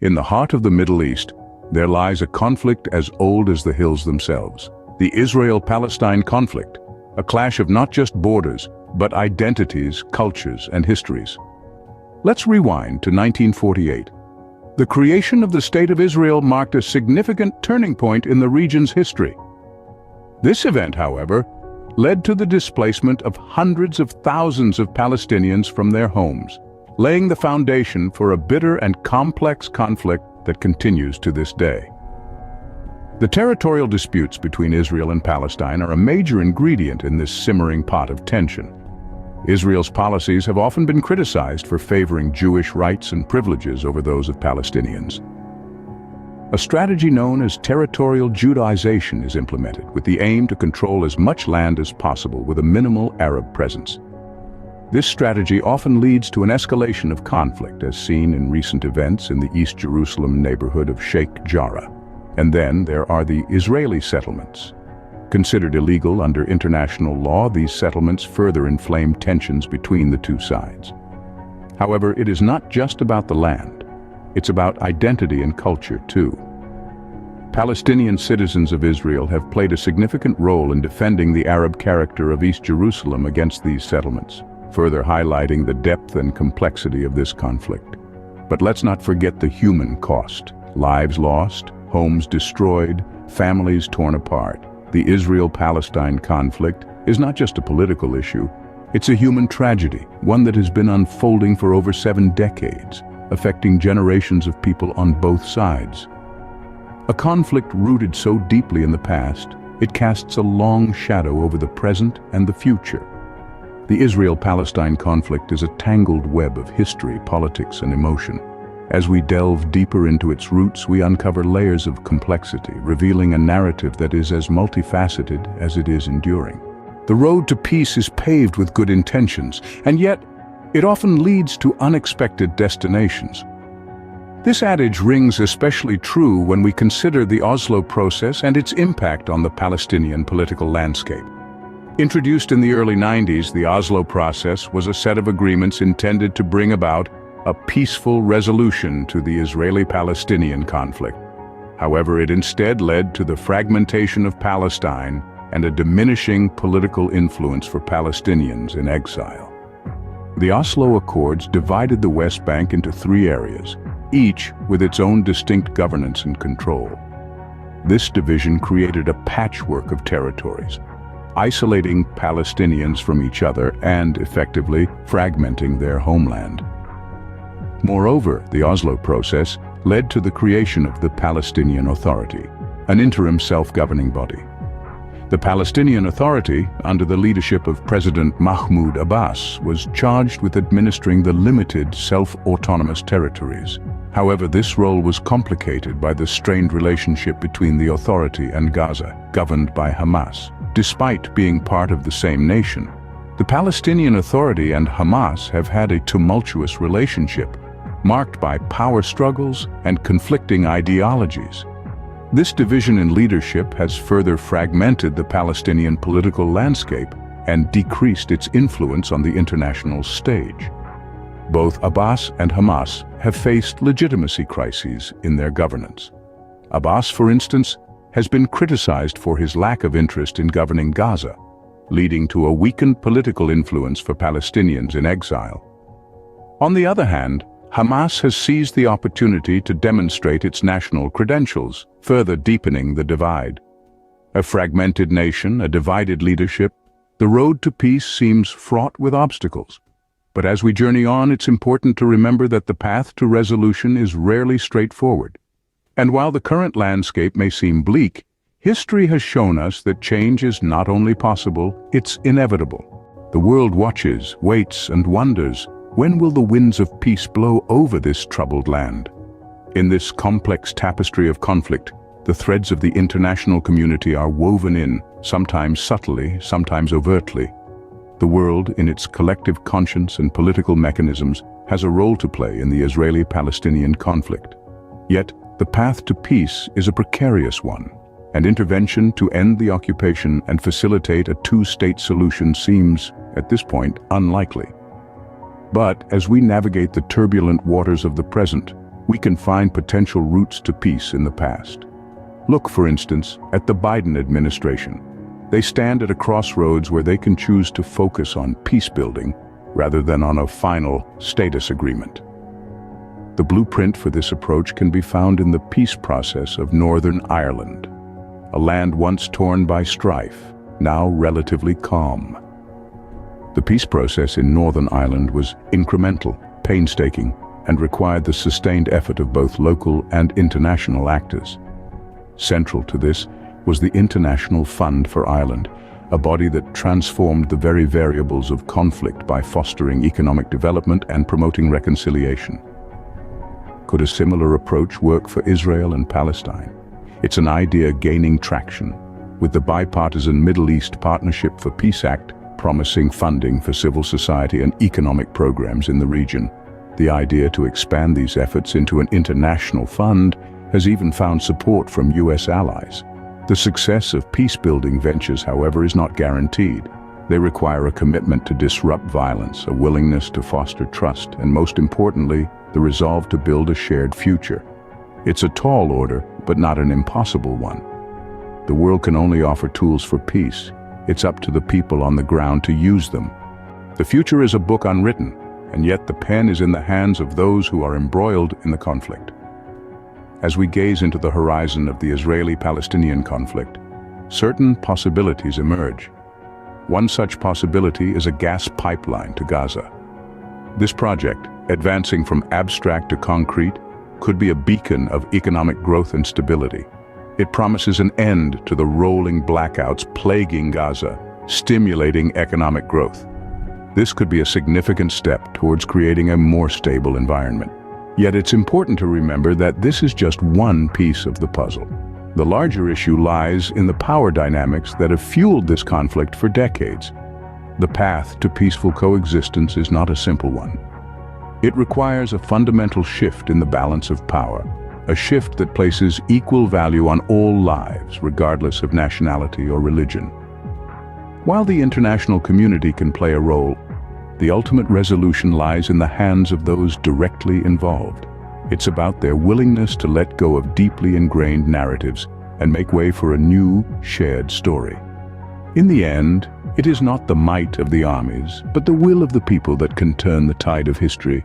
In the heart of the Middle East, there lies a conflict as old as the hills themselves. The Israel-Palestine conflict, a clash of not just borders, but identities, cultures, and histories. Let's rewind to 1948. The creation of the State of Israel marked a significant turning point in the region's history. This event, however, led to the displacement of hundreds of thousands of Palestinians from their homes, laying the foundation for a bitter and complex conflict that continues to this day. The territorial disputes between Israel and Palestine are a major ingredient in this simmering pot of tension. Israel's policies have often been criticized for favoring Jewish rights and privileges over those of Palestinians. A strategy known as territorial Judaization is implemented with the aim to control as much land as possible with a minimal Arab presence. This strategy often leads to an escalation of conflict, as seen in recent events in the East Jerusalem neighborhood of Sheikh Jarrah. And then there are the Israeli settlements. Considered illegal under international law, these settlements further inflame tensions between the two sides. However, it is not just about the land. It's about identity and culture too. Palestinian citizens of Israel have played a significant role in defending the Arab character of East Jerusalem against these settlements, further highlighting the depth and complexity of this conflict. But let's not forget the human cost. Lives lost, homes destroyed, families torn apart. The Israel-Palestine conflict is not just a political issue, it's a human tragedy, one that has been unfolding for over 7 decades, affecting generations of people on both sides. A conflict rooted so deeply in the past, it casts a long shadow over the present and the future. The Israel-Palestine conflict is a tangled web of history, politics, and emotion. As we delve deeper into its roots, we uncover layers of complexity, revealing a narrative that is as multifaceted as it is enduring. The road to peace is paved with good intentions, and yet it often leads to unexpected destinations. This adage rings especially true when we consider the Oslo process and its impact on the Palestinian political landscape. Introduced in the early 90s, the Oslo process was a set of agreements intended to bring about a peaceful resolution to the Israeli-Palestinian conflict. However, it instead led to the fragmentation of Palestine and a diminishing political influence for Palestinians in exile. The Oslo Accords divided the West Bank into 3 areas, each with its own distinct governance and control. This division created a patchwork of territories, isolating Palestinians from each other and effectively fragmenting their homeland. Moreover, the Oslo process led to the creation of the Palestinian Authority, an interim self-governing body. The Palestinian Authority, under the leadership of President Mahmoud Abbas, was charged with administering the limited self-autonomous territories. However, this role was complicated by the strained relationship between the authority and Gaza, governed by Hamas. Despite being part of the same nation, the Palestinian Authority and Hamas have had a tumultuous relationship, marked by power struggles and conflicting ideologies. This division in leadership has further fragmented the Palestinian political landscape and decreased its influence on the international stage. Both Abbas and Hamas have faced legitimacy crises in their governance. Abbas, for instance, has been criticized for his lack of interest in governing Gaza, leading to a weakened political influence for Palestinians in exile. On the other hand, Hamas has seized the opportunity to demonstrate its national credentials, further deepening the divide. A fragmented nation, a divided leadership, the road to peace seems fraught with obstacles. But as we journey on, it's important to remember that the path to resolution is rarely straightforward. And while the current landscape may seem bleak, history has shown us that change is not only possible, it's inevitable. The world watches, waits, and wonders, when will the winds of peace blow over this troubled land? In this complex tapestry of conflict, the threads of the international community are woven in, sometimes subtly, sometimes overtly. The world, in its collective conscience and political mechanisms, has a role to play in the Israeli-Palestinian conflict. Yet, the path to peace is a precarious one, and intervention to end the occupation and facilitate a two-state solution seems, at this point, unlikely. But as we navigate the turbulent waters of the present, we can find potential routes to peace in the past. Look, for instance, at the Biden administration. They stand at a crossroads where they can choose to focus on peace building rather than on a final status agreement. The blueprint for this approach can be found in the peace process of Northern Ireland, a land once torn by strife, now relatively calm. The peace process in Northern Ireland was incremental, painstaking, and required the sustained effort of both local and international actors. Central to this was the International Fund for Ireland, a body that transformed the very variables of conflict by fostering economic development and promoting reconciliation. Could a similar approach work for Israel and Palestine? It's an idea gaining traction, with the bipartisan Middle East Partnership for Peace Act promising funding for civil society and economic programs in the region. The idea to expand these efforts into an international fund has even found support from US allies. The success of peace-building ventures, however, is not guaranteed. They require a commitment to disrupt violence, a willingness to foster trust, and most importantly, the resolve to build a shared future. It's a tall order, but not an impossible one. The world can only offer tools for peace. It's up to the people on the ground to use them. The future is a book unwritten, and yet the pen is in the hands of those who are embroiled in the conflict. As we gaze into the horizon of the Israeli-Palestinian conflict, certain possibilities emerge. One such possibility is a gas pipeline to Gaza. This project, advancing from abstract to concrete, could be a beacon of economic growth and stability. It promises an end to the rolling blackouts plaguing Gaza, stimulating economic growth. This could be a significant step towards creating a more stable environment. Yet it's important to remember that this is just one piece of the puzzle. The larger issue lies in the power dynamics that have fueled this conflict for decades. The path to peaceful coexistence is not a simple one. It requires a fundamental shift in the balance of power, a shift that places equal value on all lives, regardless of nationality or religion. While the international community can play a role, the ultimate resolution lies in the hands of those directly involved. It's about their willingness to let go of deeply ingrained narratives and make way for a new, shared story. In the end, it is not the might of the armies, but the will of the people that can turn the tide of history